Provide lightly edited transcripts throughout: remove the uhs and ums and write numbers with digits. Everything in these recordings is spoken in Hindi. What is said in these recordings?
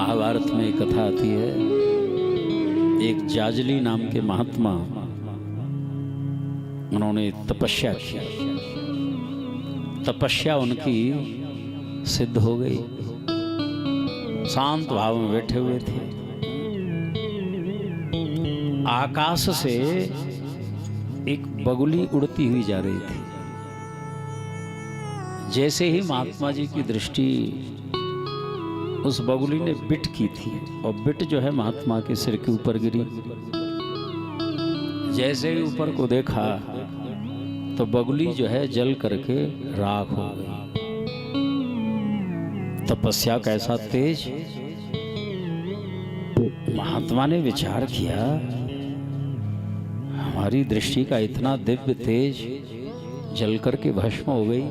महाभारत में एक कथा आती है। एक जाजली नाम के महात्मा, उन्होंने तपस्या की। तपस्या उनकी सिद्ध हो गई। शांत भाव में बैठे हुए थे। आकाश से एक बगुली उड़ती हुई जा रही थी। जैसे ही महात्मा जी की दृष्टि उस बगुली ने बिट की थी, और बिट जो है महात्मा के सिर के ऊपर गिरी। जैसे ही ऊपर को देखा तो बगुली जो है जल करके राख हो गई। तपस्या कैसा तेज! महात्मा ने विचार किया, हमारी दृष्टि का इतना दिव्य तेज जल करके भस्म हो गई।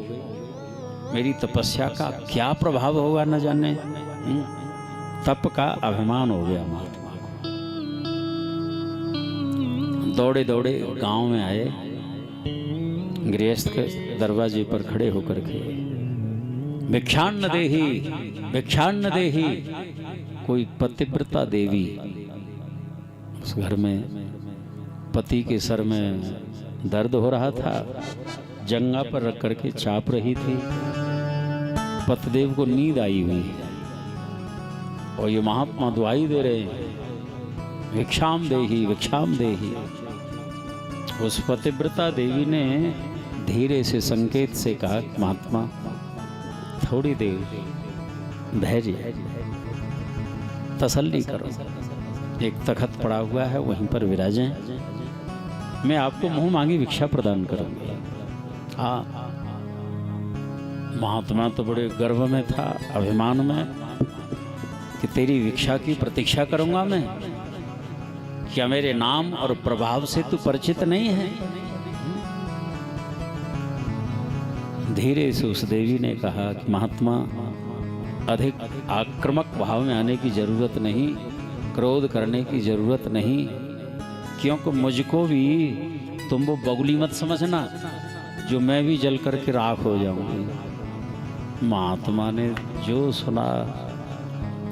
मेरी तपस्या का क्या प्रभाव होगा न जाने। तप का अभिमान हो गया महात्मा को। दौड़े दौड़े गांव में आए। गृहस्थ के दरवाजे पर खड़े होकर के, भिक्षान्न देहि, भिक्षान्न देहि। कोई पतिव्रता देवी उस घर में, पति के सर में दर्द हो रहा था, जंगा पर रख करके चाप रही थी। पतिदेव को नींद आई हुई है और ये महात्मा दुआई दे रहे हैं, भिक्षाम देहि, भिक्षाम देहि। उस पतिव्रता देवी ने धीरे से संकेत से कहा, महात्मा थोड़ी देर धैर्य, तसल्ली करो। एक तखत पड़ा हुआ है, वहीं पर विराजें, मैं आपको मुंह मांगी भिक्षा प्रदान करूंगी। हाँ, महात्मा तो बड़े गर्व में था, अभिमान में, कि तेरी भिक्षा की प्रतीक्षा करूंगा मैं। क्या मेरे नाम और प्रभाव से तू परिचित नहीं है? धीरे से उस देवी ने कहा कि महात्मा, अधिक आक्रामक भाव में आने की जरूरत नहीं, क्रोध करने की जरूरत नहीं, क्योंकि मुझको भी तुम वो बगुली मत समझना जो मैं भी जल करके राख हो जाऊंगी। महात्मा ने जो सुना,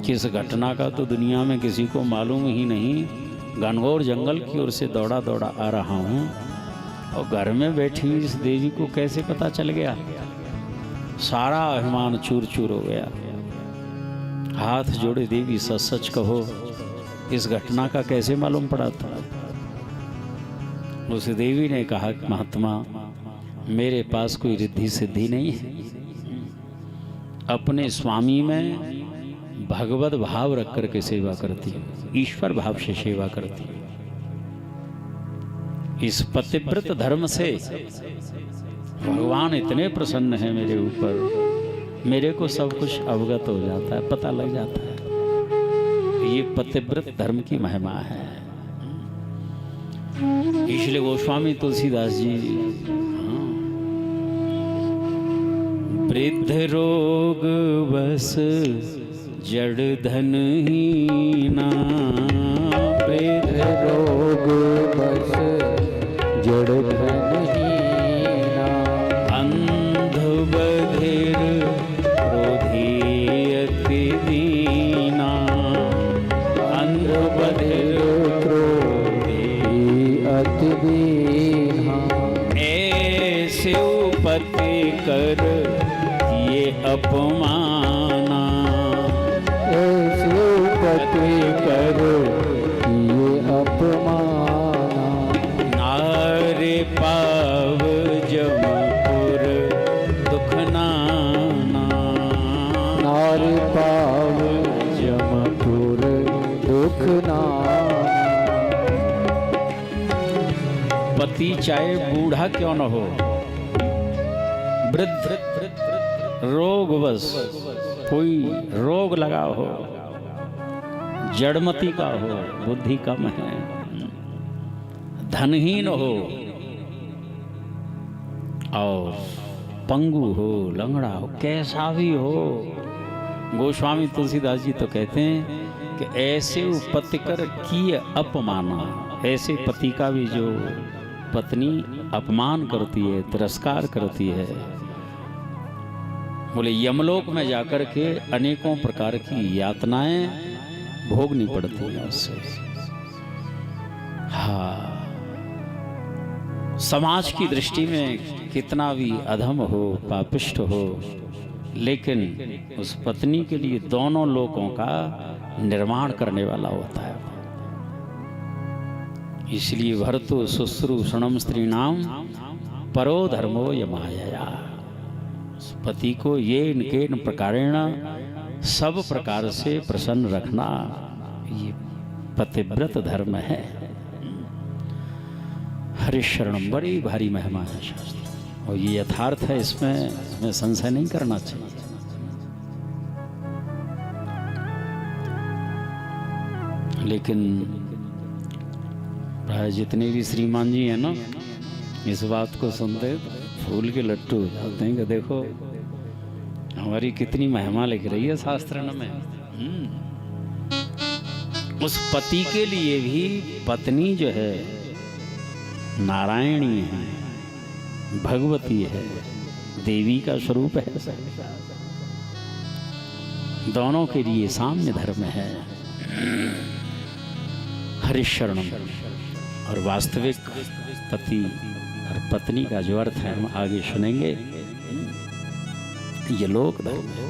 किस घटना का तो दुनिया में किसी को मालूम ही नहीं। घनघोर जंगल की ओर से दौड़ा दौड़ा आ रहा हूँ, और घर में बैठी हुई इस देवी को कैसे पता चल गया? सारा अभिमान चूर चूर हो गया। हाथ जोड़े, देवी सच सच कहो, इस घटना का कैसे मालूम पड़ा था? उस देवी ने कहा कि महात्मा, मेरे पास कोई रिद्धि सिद्धि नहीं है। अपने स्वामी में भगवत भाव रख करके सेवा करती है, ईश्वर भाव से सेवा करती है। इस पतिव्रत धर्म से भगवान इतने प्रसन्न है मेरे ऊपर, मेरे को सब कुछ अवगत हो जाता है, पता लग जाता है। ये पतिव्रत धर्म की महिमा है। इसलिए गोस्वामी तुलसीदास जी, वृद्ध रोग बस जड़ धन हीना, वृद्ध रोग बस जड़ धन हीना, अंध बधिर क्रोधी अति दीना, अंध बधिर क्रोधी अति दीना। ऐसे उपति कर ये अपमाना, ऐसे उपति कर ये अपमाना। नारे पाव जमपुर दुख नाना, नारे पाव जमपुर दुख नाना। पति चाहे बूढ़ा क्यों न हो, वृद्ध रोगवश, कोई रोग लगा हो, जड़मती का हो, बुद्धि कम है, धनहीन हो, और पंगु हो, लंगड़ा हो, कैसा भी हो, गोस्वामी तुलसीदास जी तो कहते हैं कि ऐसे उपति कर किए अपमाना। ऐसे पति का भी जो पत्नी अपमान करती है, तिरस्कार करती है, बोले यमलोक में जाकर के अनेकों प्रकार की यातनाएं भोगनी पड़ती हैं उससे। हाँ, समाज की दृष्टि में कितना भी अधम हो, पापिष्ट हो, लेकिन उस पत्नी के लिए दोनों लोकों का निर्माण करने वाला होता है। इसलिए भर्तु शुश्रूषणम स्त्रीणाम परो धर्मो यमाया। पति को ये इनके इन प्रकारेण सब प्रकार से प्रसन्न रखना ये पतिव्रत धर्म है। हरिशरणम बड़ी भारी महिमा है शास्त्र, और ये यथार्थ है, इसमें हमें संशय नहीं करना चाहिए। लेकिन प्राय जितने भी श्रीमान जी हैं ना, इस बात को सुनते फूल के लट्टू हो जाते हैं कि देखो हमारी कितनी महिमा लिख रही है शास्त्र में। उस पति के लिए भी पत्नी जो है नारायणी है, भगवती है, देवी का स्वरूप है। दोनों के लिए साम्य धर्म है। हरिशरणम। और वास्तविक पति और पत्नी का जो अर्थ है हम आगे सुनेंगे। ये लोक धर्म है।